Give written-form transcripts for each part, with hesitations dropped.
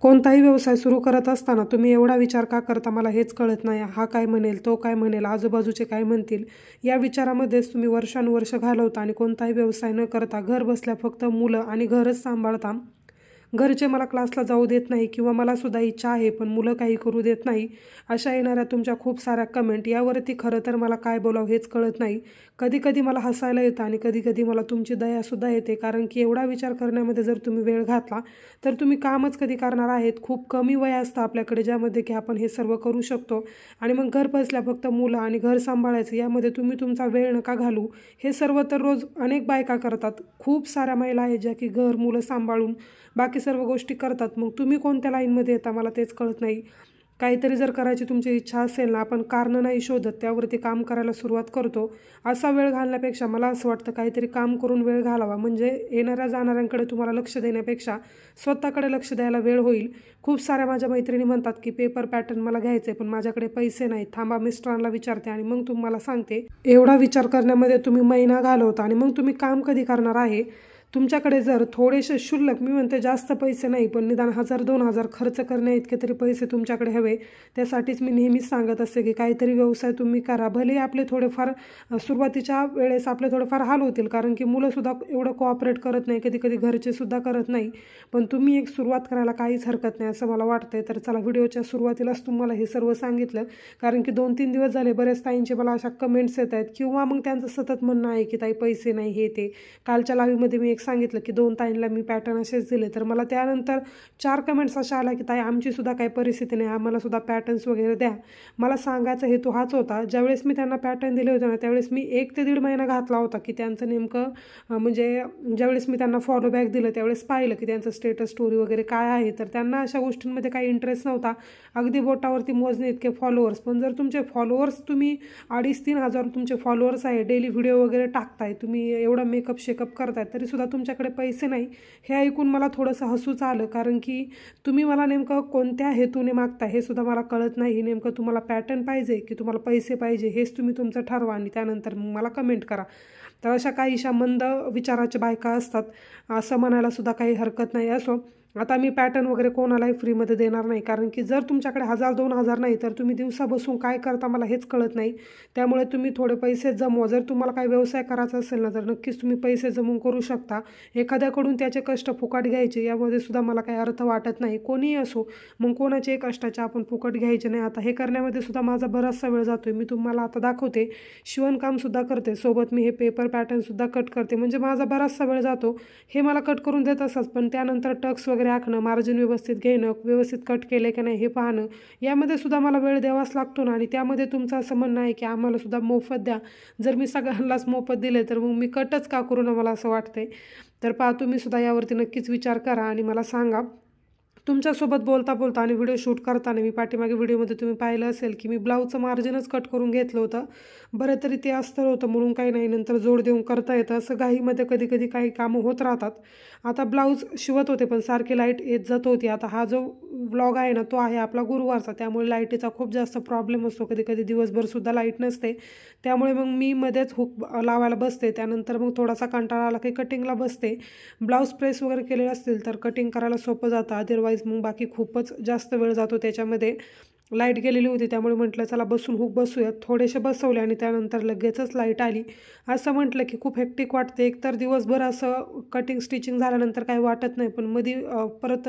कोणताही व्यवसाय सुरू करत असताना तुम्ही एवढा विचार का करता मला हेच कळत नाही. हा काय म्हणेल, तो काय म्हणेल, आजूबाजूचे काय म्हणतील, या विचारामध्येच तुम्ही वर्षानुवर्ष घालवता आणि कोणताही व्यवसाय न करता घर बसल्या फक्त मुलं आणि घरच सांभाळता. घरचे मला क्लासला जाऊ देत नाही किंवा मला सुद्धा इच्छा आहे पण मुलं काही करू देत नाही, अशा येणाऱ्या तुमच्या खूप साऱ्या कमेंट यावरती खरं तर मला काय बोलावं हेच कळत नाही. कधी कधी मला हसायला येतं आणि कधी कधी मला तुमची दयासुद्धा येते, कारण की एवढा विचार करण्यामध्ये जर तुम्ही वेळ घातला तर तुम्ही कामच कधी करणार आहेत. खूप कमी वय असतं आपल्याकडे ज्यामध्ये की आपण हे सर्व करू शकतो आणि मग घर बसल्या फक्त मुलं आणि घर सांभाळायचं यामध्ये तुम्ही तुमचा वेळ नका घालू. हे सर्व तर रोज अनेक बायका करतात. खूप साऱ्या महिला आहेत ज्या की घर मुलं सांभाळून बाकी सर्व गोष्टी करतात. मग तुम्ही कोणत्या लाईनमध्ये येता मला तेच कळत नाही. काहीतरी जर करायची तुमची इच्छा असेल ना, आपण कारणं नाही शोधत त्यावरती काम करायला सुरुवात करतो. असा वेळ घालण्यापेक्षा मला असं वाटतं काहीतरी काम करून वेळ घालावा, म्हणजे येणाऱ्या जाणाऱ्यांकडे तुम्हाला लक्ष देण्यापेक्षा स्वतःकडे लक्ष द्यायला वेळ होईल. खूप साऱ्या माझ्या मैत्रिणी म्हणतात की पेपर पॅटर्न मला घ्यायचे पण माझ्याकडे पैसे नाहीत, थांबा मिस्टरांना विचारते आणि मग तुम्हाला सांगते. एवढा विचार करण्यामध्ये तुम्ही महिना घालवता आणि मग तुम्ही काम कधी करणार आहे. तुमच्याकडे जर थोडेसे शुल्लक, मी म्हणते जास्त पैसे नाही पण निदान 1000-2000 खर्च करण्या इतके तरी पैसे तुमच्याकडे हवे. त्यासाठीच मी नेहमीच सांगत असते की काहीतरी व्यवसाय तुम्ही करा. भले आपले थोडेफार सुरुवातीच्या वेळेस आपले थोडेफार हाल होतील, कारण की मुलंसुद्धा एवढं कोऑपरेट करत नाही, कधी कधी घरचे सुद्धा करत नाही. पण तुम्ही एक सुरुवात करायला काहीच हरकत नाही असं मला वाटतंय. तर चला, व्हिडिओच्या सुरुवातीलाच तुम्हाला हे सर्व सांगितलं कारण की 2-3 दिवस झाले बऱ्याच ताईंचे मला अशा कमेंट्स येत आहेत किंवा मग त्यांचं सतत म्हणणं आहे की ताई पैसे नाही हे ते. कालच्या लाईव्हमध्ये मी एक सांगितलं की 2 ताईंना मी पॅटर्न असेच दिले, तर मला त्यानंतर 4 कमेंट्स अशा आल्या की ताई आमची सुद्धा काही परिस्थिती नाही, आम्हाला सुद्धा पॅटर्न्स वगैरे द्या. मला सांगायचा हेतू हाच होता. ज्यावेळेस मी त्यांना पॅटर्न दिले होते ना त्यावेळेस मी 1 ते 1.5 महिना घातला होता की त्यांचं नेमकं म्हणजे ज्यावेळेस मी त्यांना फॉलोबॅक दिलं त्यावेळेस पाहिलं की त्यांचं स्टेटस स्टोरी वगैरे काय आहे. तर त्यांना अशा गोष्टींमध्ये काही इंटरेस्ट नव्हता, अगदी बोटावरती मोजणे इतके फॉलोअर्स. पण जर तुमचे फॉलोअर्स तुम्ही 2,500-3 हजार तुमचे फॉलोअर्स आहे, डेली व्हिडिओ वगैरे टाकताय, तुम्ही एवढा मेकअप शेकअप करताय तरीसुद्धा तुमच्याकडे पैसे नाही, हे ऐकून मला थोडंसं हसूच आलं. कारण की तुम्ही मला नेमकं कोणत्या हेतूने मागता हे सुद्धा मला कळत नाही. नेमकं तुम्हाला पॅटर्न पाहिजे की तुम्हाला पैसे पाहिजे हेच तुम्ही तुमचं ठरवा आणि त्यानंतर मग मला कमेंट करा. तर अशा काहीशा मंद विचाराच्या बायका असतात असं म्हणायला सुद्धा काही हरकत नाही. असो, आता मी पॅटर्न वगैरे कोणालाही फ्रीमध्ये देणार नाही, कारण की जर तुमच्याकडे 1000-2000 नाही तर तुम्ही दिवसा बसून काय करता मला हेच कळत नाही. त्यामुळे तुम्ही थोडे पैसे जमवा. जर तुम्हाला काही व्यवसाय करायचा असेल ना तर नक्कीच तुम्ही पैसे जमवून करू शकता. एखाद्याकडून त्याचे कष्ट फुकट घ्यायचे यामध्ये सुद्धा मला काही अर्थ वाटत नाही. कोणीही असो, मग कोणाचे कष्टाचे आपण फुकट घ्यायचे नाही. आता हे करण्यामध्ये सुद्धा माझा बराचसा वेळ जातोय. मी तुम्हाला आता दाखवते, शिवणकामसुद्धा करते, सोबत मी हे पेपर पॅटर्नसुद्धा कट करते, म्हणजे माझा बराचसा वेळ जातो. हे मला कट करून देत असतात पण त्यानंतर टक्स वगैरे आखणं, मार्जिन व्यवस्थित घेणं, व्यवस्थित कट केले की नाही हे पाहणं, यामध्ये सुद्धा मला वेळ द्यावाच लागतो ना. आणि त्यामध्ये तुमचं असं म्हणणं आहे की आम्हाला सुद्धा मोफत द्या. जर मी सगळ्यांनाच मोफत दिले तर मग मी कटच का करू ना, मला असं वाटतंय. तर पहा, तुम्ही सुद्धा यावरती नक्कीच विचार करा आणि मला सांगा. तुमच्यासोबत बोलता बोलता आणि व्हिडिओ शूट करताना मी पाठीमागे व्हिडिओमध्ये तुम्ही पाहिलं असेल की मी ब्लाऊजचं मार्जिनच कट करून घेतलं होतं. बरं तरी ते अस्तर होतं म्हणून काही नाही, नंतर जोड देऊन करता येतं. असं घाईमध्ये कधी कधी काही कामं होत राहतात. आता ब्लाऊज शिवत होते पण सारखी लाईट येत जात होती. आता हा जो व्लॉग आहे ना तो आहे आपला गुरुवारचा, त्यामुळे लाईटीचा खूप जास्त प्रॉब्लेम असतो. कधी कधी दिवसभरसुद्धा लाईट नसते, त्यामुळे मग मी मध्येच हुक लावायला बसते. त्यानंतर मग थोडासा कंटाळा आला की कटिंगला बसते. ब्लाऊज प्रेस वगैरे केलेले असतील तर कटिंग करायला सोपं जातं, अदरवाईज मग बाकी खूपच जास्त वेळ जातो त्याच्यामध्ये. लाईट गेलेली होती त्यामुळे म्हटलं चला बसून हुक बसूयात. थोडेसे बसवले आणि त्यानंतर लगेचच लाईट आली. असं म्हटलं की खूप हेक्टिक वाटते. एकतर दिवसभर असं कटिंग स्टिचिंग झाल्यानंतर काही वाटत नाही, पण मध्ये परत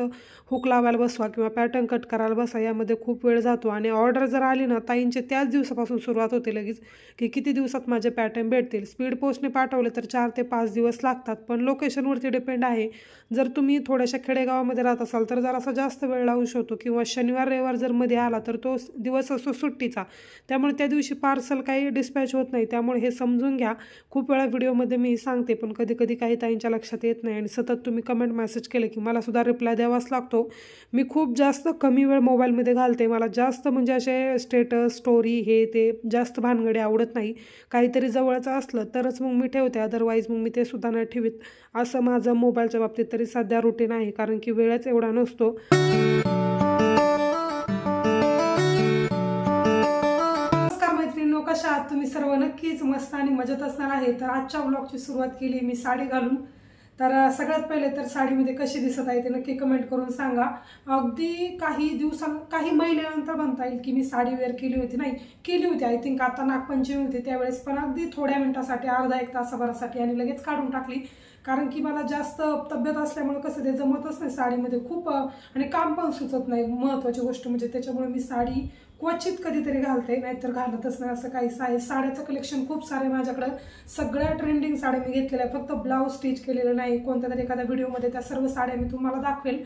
हुक लावायला बसवा किंवा पॅटर्न कट करायला बसा, यामध्ये खूप वेळ जातो. आणि ऑर्डर जर आली ना ताईंचे त्याच दिवसापासून सुरुवात होते लगेच की किती दिवसात माझे पॅटर्न भेटतील. स्पीड पोस्टने पाठवले तर 4 ते 5 दिवस लागतात, पण लोकेशनवरती डिपेंड आहे. जर तुम्ही थोड्याशा खेडेगावामध्ये राहत असाल तर जरासा जास्त वेळ लागू शकतो, किंवा शनिवार रविवार जर मध्ये आला तर तो दिवस असतो सुट्टीचा, त्यामुळे त्या दिवशी पार्सल काही डिस्पॅच होत नाही. त्यामुळे हे समजून घ्या. खूप वेळा व्हिडिओमध्ये मी सांगते पण कधी कधी काही ताईंच्या लक्षात येत नाही आणि सतत तुम्ही कमेंट मेसेज केले की मला सुद्धा रिप्लाय द्यावाच लागतो. मी खूप जास्त कमी वेळ मोबाईलमध्ये घालते. मला जास्त म्हणजे असे स्टेटस स्टोरी हे ते जास्त भानगडे आवडत नाही. काहीतरी जवळचं असलं तरच मग मी ठेवते, अदरवाईज मग मी ते सुद्धा नाही ठेवीत. असं माझं मोबाईलच्या बाबतीत तरी सध्या रुटीन आहे, कारण की वेळच एवढा नसतो. कशा आहात तुम्ही सर्व? नक्कीच मस्त आणि मजेत असणार आहे. तर आजच्या व्लॉगची सुरुवात केली मी साडी घालून. तर सगळ्यात पहिले तर साडीमध्ये कशी दिसत आहे ते नक्की कमेंट करून सांगा. अगदी काही महिन्यानंतर म्हणता येईल की मी साडी वेअर केली होती, नाही केली होती, आय थिंक आता नागपंचमी होती त्यावेळेस, पण अगदी थोड्या मिनिटासाठी, अर्धा एक तासाभरासाठी, आणि लगेच काढून टाकली. कारण की मला जास्त तब्येत असल्यामुळे कसं ते जमतच नाही साडीमध्ये खूप, आणि काम पण सुचत नाही. महत्त्वाची गोष्ट म्हणजे त्याच्यामुळे मी साडी क्वचित कधीतरी घालते, नाहीतर घालतच नाही. असं काही साड्याचं कलेक्शन खूप सारे माझ्याकडं, सगळ्या ट्रेंडिंग साड्या मी घेतलेल्या, फक्त ब्लाऊज स्टिच केलेलं नाही. कोणत्या तरी एखाद्या व्हिडिओमध्ये त्या सर्व साड्या मी तुम्हाला दाखवेल.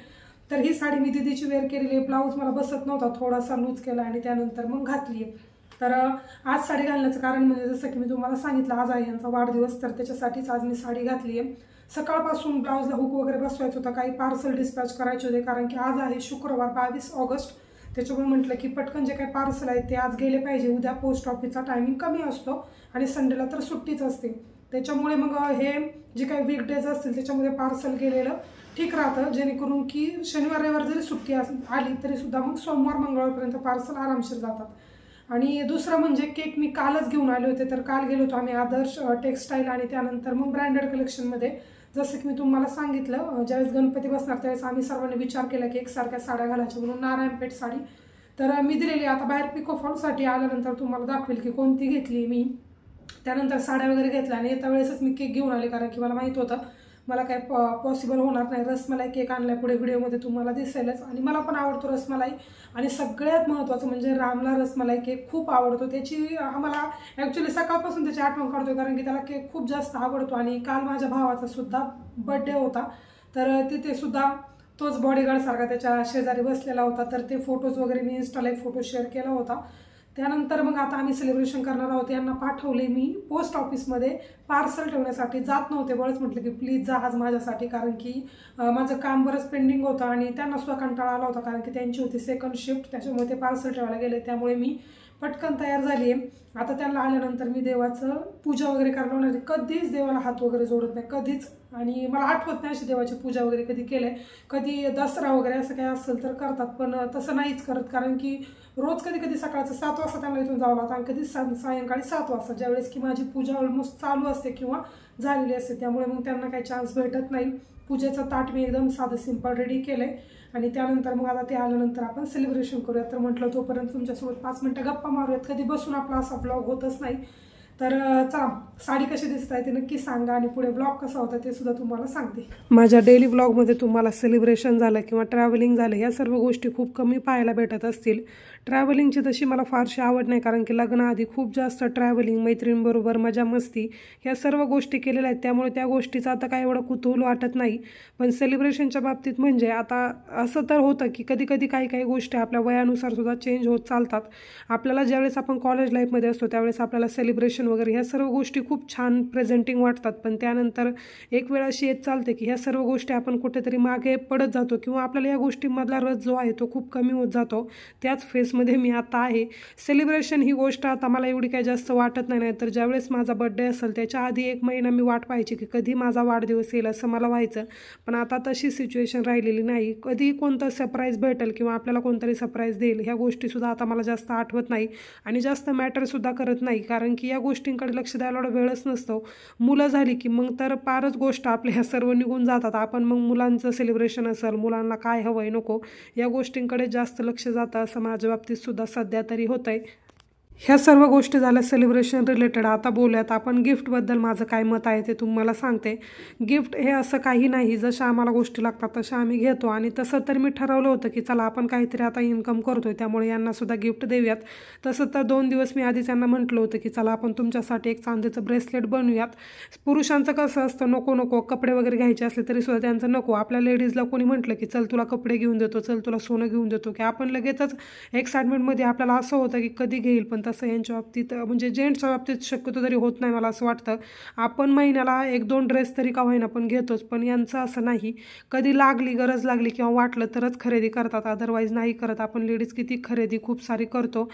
तर ही साडी मी दीदीची वेअर केलेली आहे. ब्लाऊज मला बसत नव्हता, थोडासा लूज केला आणि त्यानंतर मग घातली आहे. तर आज साडी घालण्याचं कारण म्हणजे जसं की मी तुम्हाला सांगितलं, आज आहे यांचा वाढदिवस, तर त्याच्यासाठीच आज मी साडी घातली आहे. सकाळपासून ब्लाऊजला हुक वगैरे बसवायचं होतं, काही पार्सल डिस्पॅच करायचे होते, कारण की आज आहे शुक्रवार 22 ऑगस्ट. त्याच्यामुळे म्हटलं की पटकन जे काही पार्सल आहेत ते आज गेले पाहिजे. उद्या पोस्ट ऑफिसचा टायमिंग कमी असतो आणि संडेला तर सुट्टीच असते. त्याच्यामुळे मग हे जे काही वीकडेज असतील त्याच्यामध्ये पार्सल गेलेलं ठीक राहतं, जेणेकरून की शनिवार रविवार जरी सुट्टी आली तरीसुद्धा मग सोमवार मंगळवारपर्यंत पार्सल आरामशीर जातात. आणि दुसरं म्हणजे केक मी कालच घेऊन आले होते. तर काल गेलो होतो आम्ही आदर्श टेक्स्टाईल आणि त्यानंतर मग ब्रँडेड कलेक्शनमध्ये. जसं की मी तुम्हाला सांगितलं, ज्यावेळेस गणपती बसणार त्यावेळेस आम्ही सर्वांनी विचार केला की एकसारख्या साड्या घालायच्या म्हणून नारायणपेठ साडी तर मी दिलेली. आता बाहेर पिको फॉलसाठी आल्यानंतर तुम्हाला दाखवेल की कोणती घेतली मी. त्यानंतर साड्या वगैरे घेतल्या आणि येत्या वेळेसच मी केक घेऊन आले, कारण की मला माहीत होतं मला काय पॉसिबल होणार नाही. रसमलाई केक आणल्या पुढे व्हिडिओमध्ये तुम्हाला दिसेलच, आणि मला पण आवडतो रसमलाई. आणि सगळ्यात महत्त्वाचं म्हणजे रामला रसमलाई केक खूप आवडतो. त्याची आम्हाला ॲक्च्युली सकाळपासून त्याची आठवण काढतो, कारण की त्याला केक खूप जास्त आवडतो. आणि काल माझ्या भावाचा सुद्धा बड्डे होता, तर तिथे सुद्धा तोच बॉडीगार्डसारखा त्याच्या शेजारी बसलेला होता. तर ते फोटोज वगैरे मी इन्स्टाला एक फोटो शेअर केला होता. त्यानंतर मग आता आम्ही सेलिब्रेशन करणार आहोत. यांना पाठवले मी पोस्ट ऑफिसमध्ये पार्सल ठेवण्यासाठी. जात नव्हते, बरंच म्हटलं की प्लीज जा आज माझ्यासाठी, कारण की माझं काम बरंच पेंडिंग होतं आणि त्यांना सुद्धा कंटाळा आला होता, कारण की त्यांची होती सेकंड शिफ्ट. त्याच्यामुळे ते पार्सल ठेवायला गेले. त्यामुळे मी पटकन तयार झाली आहे. आता त्यांना आल्यानंतर मी देवाचं पूजा वगैरे करायला होणार. कधीच देवाला हात वगैरे जोडत नाही, कधीच. आणि मला आठवत नाही अशी देवाची पूजा वगैरे कधी केलंय. कधी दसरा वगैरे असं काही असेल तर करतात, पण तसं नाहीच करत, कारण की रोज कधी कधी सकाळचं 7 वाजता त्यांना इथून जावं लागतं आणि कधी सायंकाळी 7 वाजता, ज्यावेळेस की माझी पूजा ऑलमोस्ट चालू असते किंवा झालेली असते. त्यामुळे मग त्यांना काही चान्स भेटत नाही. पूजेचं ताट मी एकदम साधं सिंपल रेडी केलं आहे. आणि त्यानंतर मग आता ते आल्यानंतर आपण सेलिब्रेशन करूयात. तर म्हटलं तोपर्यंत तुमच्यासोबत 5 मिनटं गप्पा मारूयात. कधी बसून आपला असा ब्लॉग होतच नाही. तर चला, साडी कशी दिसत आहे ते नक्की सांगा आणि पुढे ब्लॉग कसा होता ते सुद्धा तुम्हाला सांगते. माझ्या डेली ब्लॉगमध्ये तुम्हाला सेलिब्रेशन झालं किंवा ट्रॅव्हलिंग झालं या सर्व गोष्टी खूप कमी पाहायला भेटत असतील. ट्रॅव्हलिंगची तशी मला फारशी आवड नाही, कारण की लग्नाआधी खूप जास्त ट्रॅव्हलिंग, मैत्रिणींबरोबर मजा मस्ती ह्या सर्व गोष्टी केलेल्या आहेत. त्यामुळे त्या गोष्टीचं आता काय एवढं कुतूहल वाटत नाही. पण सेलिब्रेशनच्या बाबतीत म्हणजे आता असं तर होतं की कधी कधी काही गोष्टी आपल्या वयानुसार सुद्धा चेंज होत चालतात. आपल्याला ज्यावेळेस आपण कॉलेज लाईफमध्ये असतो त्यावेळेस आपल्याला सेलिब्रेशन वगैरे ह्या सर्व गोष्टी खूप छान प्रेझेंटिंग वाटतात. पण त्यानंतर एक वेळ अशी येत चालते की ह्या सर्व गोष्टी आपण कुठेतरी मागे पडत जातो किंवा आपल्याला या गोष्टींमधला रस जो आहे तो खूप कमी होत जातो. त्याच फेसमध्ये मी आता आहे. सेलिब्रेशन ही गोष्ट आता मला एवढी काही जास्त वाटत नाही. तर ज्यावेळेस माझा बड्डे असेल त्याच्या आधी 1 महिना मी वाट पाहायची की कधी माझा वाढदिवस येईल असं मला व्हायचं. पण आता तशी सिच्युएशन राहिलेली नाही. कधी कोणतं सरप्राईज भेटेल किंवा आपल्याला कोणतरी सरप्राईज देईल ह्या गोष्टीसुद्धा आता मला जास्त आठवत नाही आणि जास्त मॅटरसुद्धा करत नाही, कारण की या गोष्टींकडे लक्ष द्यायला एवढा वेळच नसतो. मुलं झाली की मग तर फारच गोष्ट आपल्या ह्या सर्व निघून जातात. आपण मग मुलांचं सेलिब्रेशन असेल, मुलांना काय हवं आहे नको या गोष्टींकडे जास्त लक्ष जातं, असं माझ्या बाबतीत सुद्धा सध्या तरी होत आहे. ह्या सर्व गोष्टी झाल्या सेलिब्रेशन रिलेटेड. आता बोलूयात आपण गिफ्टबद्दल माझं काय मत आहे ते तुम्हाला सांगते. गिफ्ट हे असं काही नाही, जशा आम्हाला गोष्टी लागतात तशा आम्ही घेतो. आणि तसं तर मी ठरवलं होतं की चला आपण काहीतरी आता इन्कम करतोय त्यामुळे यांनासुद्धा गिफ्ट देऊयात. तसं तर 2 दिवस मी आधीच यांना म्हटलं होतं की चला आपण तुमच्यासाठी एक चांदीचं ब्रेसलेट बनवूयात. पुरुषांचं कसं असतं, नको कपडे वगैरे घ्यायचे असले तरीसुद्धा त्यांचं नको. आपल्या लेडीजला कोणी म्हटलं की चल तुला कपडे घेऊन देतो, चल तुला सोनं घेऊन देतो, की आपण लगेचच एक्साइटमेंटमध्ये आपल्याला असं होतं की कधी घेईल. पण तसं यांच्या बाबतीत म्हणजे जेंट्सच्या बाबतीत शक्यतो तरी होत नाही मला असं वाटतं. आपण महिन्याला 1-2 ड्रेस तरी का होईना पण घेतोच. पण यांचं असं नाही, कधी गरज लागली किंवा वाटलं तरच खरेदी करतात, अदरवाईज नाही करत. आपण लेडीज किती खरेदी खूप सारी करतो.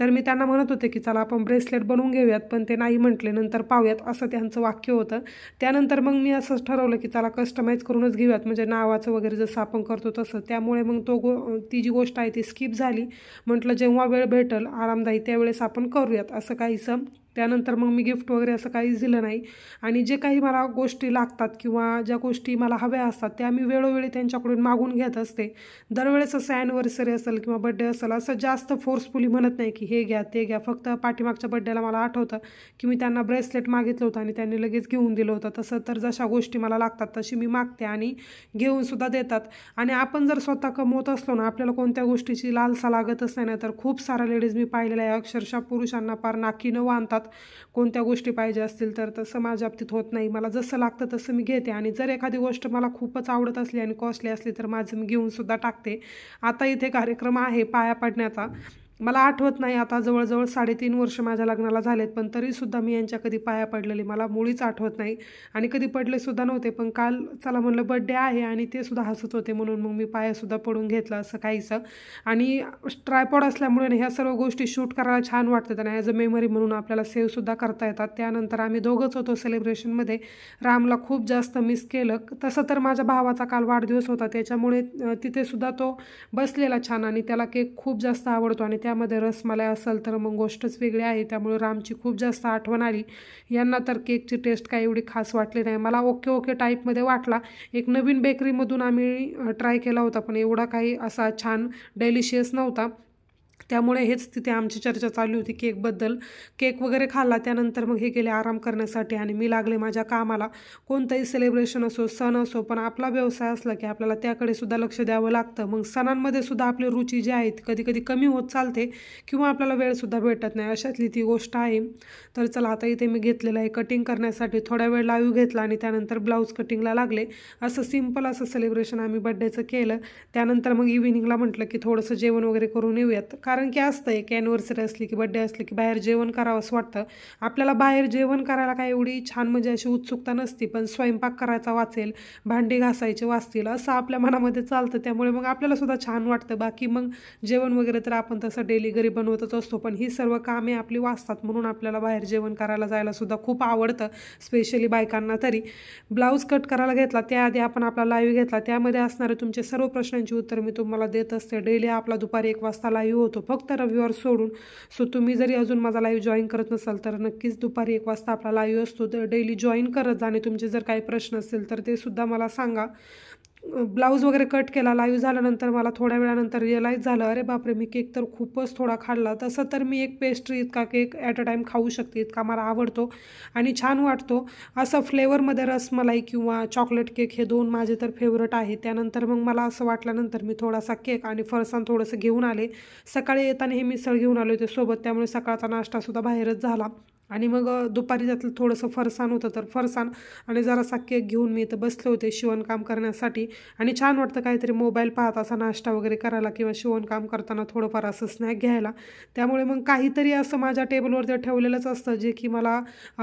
तर मी त्यांना म्हणत होते की चला आपण ब्रेसलेट बनवून घेऊयात, पण ते नाही म्हटले, नंतर पाहूयात असं त्यांचं वाक्य होतं. त्यानंतर मग मी असंच ठरवलं की चला कस्टमाइज करूनच घेऊयात, म्हणजे नावाचं वगैरे जसं आपण करतो तसं. त्यामुळे मग ती जी गोष्ट आहे ती स्किप झाली. म्हटलं जेव्हा वेळ भेटेल आरामदायी त्यावेळेस आपण करूयात, असं काहीसं त्यानंतर मग मी गिफ्ट वगैरे असं काहीच दिलं नाही. आणि जे काही मला गोष्टी लागतात किंवा ज्या गोष्टी मला हव्या असतात त्या मी वेळोवेळी त्यांच्याकडून मागून घेत असते. दरवेळेस असं ॲनिव्हर्सरी असेल किंवा बड्डे असेल असं जास्त फोर्सफुली म्हणत नाही की हे घ्या ते घ्या. फक्त पाठीमागच्या बड्डेला मला आठवतं की मी त्यांना ब्रेसलेट मागितलं होतं आणि त्यांनी लगेच घेऊन दिलं होतं. तसं तर जशा गोष्टी मला लागतात तशी मी मागते आणि घेऊनसुद्धा देतात. आणि आपण जर स्वतः कमवत असलो ना, आपल्याला कोणत्या गोष्टीची लालसा लागतच नाही ना, तर खूप साऱ्या लेडीज मी पाहिलेल्या आहे अक्षरशः पुरुषांना पार नाकीनं बांधतात कोणत्या गोष्टी पाहिजे असतील तर. तसं माझ्या बाबतीत होत नाही. मला जसं लागतं तसं मी घेते आणि जर एखादी गोष्ट मला खूपच आवडत असली आणि कॉस्टली असली तर माझं मी घेऊनसुद्धा टाकते. आता इथे कार्यक्रम आहे पाया पडण्याचा. मला आठवत नाही, आता जवळजवळ 3.5 वर्ष माझ्या लग्नाला झालेत, पण तरीसुद्धा मी यांच्या कधी पाया पडलेली मला मुळीच आठवत नाही आणि कधी पडलेसुद्धा नव्हते. पण काल चला म्हणलं बड्डे आहे आणि ते सुद्धा हसत होते म्हणून मग मी पायासुद्धा पडून घेतलं असं काहीसं. आणि ट्रायपॉड असल्यामुळे ह्या सर्व गोष्टी शूट करायला छान वाटतात आणि ॲज अ मेमरी म्हणून आपल्याला सेव्हसुद्धा करता येतात. त्यानंतर आम्ही दोघंच होतो सेलिब्रेशनमध्ये. रामला खूप जास्त मिस केलं. तसं तर माझ्या भावाचा काल वाढदिवस होता त्याच्यामुळे तिथेसुद्धा तो बसलेला छान आणि त्याला केक खूप जास्त आवडतो आणि त्यामध्ये रसमलाई असेल तर मग गोष्टच वेगळी आहे. त्यामुळे रामची खूप जास्त आठवण आली. यांना तर केकची टेस्ट काही एवढी खास वाटली नाही. मला ओके ओके टाईपमध्ये वाटला. एक नवीन बेकरीमधून आम्ही ट्राय केला होता पण एवढा काही असा छान डेलिशियस नव्हता. त्यामुळे हेच तिथे आमची चर्चा चालू होती केकबद्दल. केक वगैरे खाल्ला त्यानंतर मग हे गेले आराम करण्यासाठी आणि मी लागले माझ्या कामाला. कोणतंही सेलिब्रेशन असो सण असो पण आपला व्यवसाय असला की आपल्याला त्याकडे सुद्धा लक्ष द्यावं लागतं. मग सणांमध्ये सुद्धा आपली रुची जी आहे ती कधी कधी कमी होत चालते किंवा आपल्याला वेळसुद्धा भेटत नाही. अशातली ती गोष्ट आहे. तर चला आता इथे मी घेतलेलं आहे कटिंग करण्यासाठी. थोड्या वेळ लाईव्ह घेतला आणि त्यानंतर ब्लाऊज कटिंगला लागले. असं सिम्पल असं सेलिब्रेशन आम्ही बड्डेचं केलं. त्यानंतर मग इव्हिनिंगला म्हटलं की थोडंसं जेवण वगैरे करून येऊयात. कारण की असतं एक ॲनिव्हर्सरी असली की बड्डे असली की बाहेर जेवण करावं असं वाटतं. आपल्याला बाहेर जेवण करायला काय एवढी छान म्हणजे अशी उत्सुकता नसती पण स्वयंपाक करायचा वाचेल, भांडी घासायचे वाचतील असं आपल्या मनामध्ये चालतं. त्यामुळे मग आपल्याला सुद्धा छान वाटतं. बाकी मग जेवण वगैरे तर आपण तसं डेली घरी बनवतच असतो पण ही सर्व कामे आपली वाचतात म्हणून आपल्याला बाहेर जेवण करायला जायला सुद्धा खूप आवडतं, स्पेशली बायकांना तरी. ब्लाऊज कट करायला घेतला त्याआधी आपण आपला लाईव्ह घेतला. त्यामध्ये असणारे तुमचे सर्व प्रश्नांची उत्तर मी तुम्हाला देत असते. डेली आपला दुपारी 1 वाजता लाईव्ह होतो फक्त रविवार सोडून. सो तुम्ही जरी अजून माझा लाईव्ह जॉईन करत नसाल तर नक्कीच दुपारी 1 वाजता आपला लाईव्ह असतो. तर डेली जॉईन करत जा आणि तुमचे जर काही प्रश्न असतील तर ते सुद्धा मला सांगा. ब्लाऊज वगैरे कट केला. लाईव्ह झाल्यानंतर मला थोड्या वेळानंतर रिअलाईज झालं अरे बापरे मी केक तर खूपच थोडा खाल्ला. तसं तर मी एक पेस्ट्री इतका केक ॲट अ टाईम खाऊ शकते इतका मला आवडतो आणि छान वाटतो. असं फ्लेवरमध्ये रसमलाई किंवा चॉकलेट केक हे 2 माझे तर फेवरेट आहे. त्यानंतर मग मला असं वाटल्यानंतर मी थोडासा केक आणि फरसाण थोडंसं घेऊन आले. सकाळी येताना हे मिसळ घेऊन आले होते सोबत त्यामुळे सकाळचा नाश्तासुद्धा बाहेरच झाला. आणि मग दुपारी त्यातलं थोडंसं फरसाण होतं तर फरसाण आणि जरासा केक घेऊन मी इथं बसले होते शिवणकाम करण्यासाठी. आणि छान वाटतं काहीतरी मोबाईल पाहत असा नाश्ता वगैरे करायला किंवा शिवणकाम करताना थोडंफार असं स्नॅक घ्यायला. त्यामुळे मग काहीतरी असं माझ्या टेबलवरती ठेवलेलंच असतं जे की मला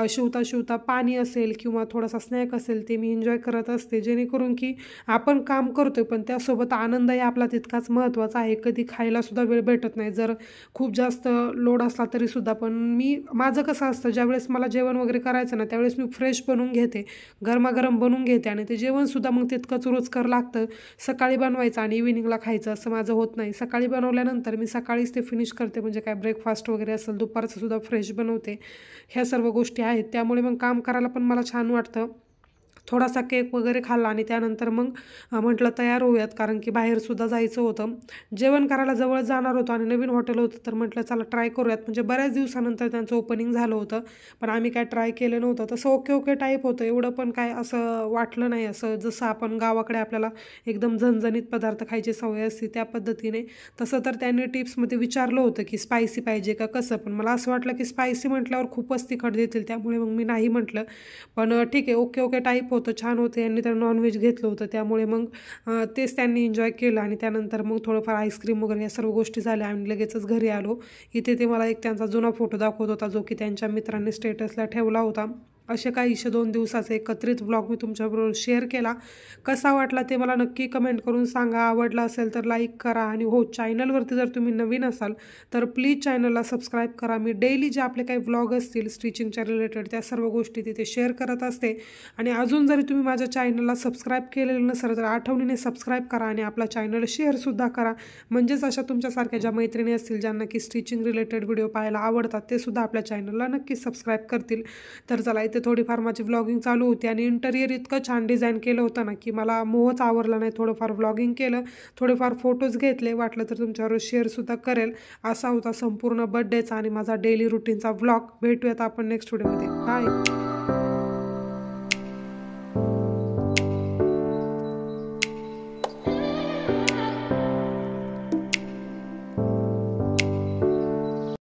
शिवता शिवता पाणी असेल किंवा थोडासा स्नॅक असेल ते मी एन्जॉय करत असते. जेणेकरून की आपण काम करतोय पण त्यासोबत आनंदही आपला तितकाच महत्त्वाचा आहे. कधी खायलासुद्धा वेळ भेटत नाही जर खूप जास्त लोड असला तरीसुद्धा. पण मी माझं कसं असतं ज्यावेळेस मला जेवण वगैरे करायचं ना त्यावेळेस मी फ्रेश बनवून घेते, गरमागरम बनवून घेते आणि ते जेवणसुद्धा मग तितकंच रुचकर लागतं. सकाळी बनवायचं आणि इव्हिनिंगला खायचं असं माझं होत नाही. सकाळी बनवल्यानंतर मी सकाळीच ते फिनिश करते म्हणजे काय ब्रेकफास्ट वगैरे असेल दुपारचं सुद्धा फ्रेश बनवते. ह्या सर्व गोष्टी आहेत त्यामुळे मग काम करायला पण मला छान वाटतं. थोडासा केक वगैरे खाल्ला आणि त्यानंतर मग म्हटलं तयार होऊयात कारण की बाहेरसुद्धा जायचं होतं. जेवण करायला जवळ जाणार होतं आणि नवीन हॉटेल होतं तर म्हटलं चला ट्राय करूयात. म्हणजे बऱ्याच दिवसानंतर त्यांचं ओपनिंग झालं होतं पण आम्ही काय ट्राय केलं नव्हतं. तसं ओके ओके टाईप होतं एवढं पण काय असं वाटलं नाही असं जसं आपण गावाकडे आपल्याला एकदम झणझणीत पदार्थ खायची सवय असते त्या पद्धतीने. तसं तर त्यांनी टिप्समध्ये विचारलं होतं की स्पायसी पाहिजे का कसं, पण मला असं वाटलं की स्पायसी म्हटल्यावर खूपच तिखट देतील त्यामुळे मग मी नाही म्हटलं. पण ठीक आहे ओके ओके टाईप होतं छान होतं. यांनी तर नॉनव्हेज घेतलं होतं त्यामुळे मग तेच त्यांनी एन्जॉय केलं आणि त्यानंतर मग थोडंफार आईस्क्रीम वगैरे या सर्व गोष्टी झाल्या आणि लगेचच घरी आलो. इथे ते मला एक त्यांचा जुना फोटो दाखवत होता जो की त्यांच्या मित्रांनी स्टेटसला ठेवला होता. असे काही 2 दिवसाचे एकत्रित व्लॉग मी तुमच्याबरोबर शेअर केला. कसा वाटला ते मला नक्की कमेंट करून सांगा. आवडला असेल तर लाईक करा आणि हो, चॅनलवरती जर तुम्ही नवीन असाल तर प्लीज चॅनलला सबस्क्राईब करा. मी डेली जे आपले काही व्लॉग असतील स्टिचिंगच्या रिलेटेड त्या सर्व गोष्टी तिथे शेअर करत असते. आणि अजून जरी तुम्ही माझ्या चॅनलला सबस्क्राईब केलेलं नसेल तर आठवणीने सबस्क्राईब करा आणि आपला चॅनल शेअरसुद्धा करा. म्हणजेच अशा तुमच्यासारख्या ज्या मैत्रिणी असतील ज्यांना की स्टिचिंग रिलेटेड व्हिडिओ पाहायला आवडतात ते सुद्धा आपल्या चॅनलला नक्की सबस्क्राईब करतील. तर चला, इथे थोडीफार माझी व्लॉगिंग चालू होती आणि इंटेरियर इतकं छान डिझाईन केलं होतं ना की मला मोहच आवरला नाही. थोडंफार व्लॉगिंग केलं, थोडेफार फोटोज घेतले, वाटलं तर तुमच्यावर शेअरसुद्धा करेल. असा होता संपूर्ण बर्थडेचा आणि माझा डेली रुटीनचा व्लॉग. भेटूयात आपण नेक्स्ट व्हिडिओमध्ये. बाय.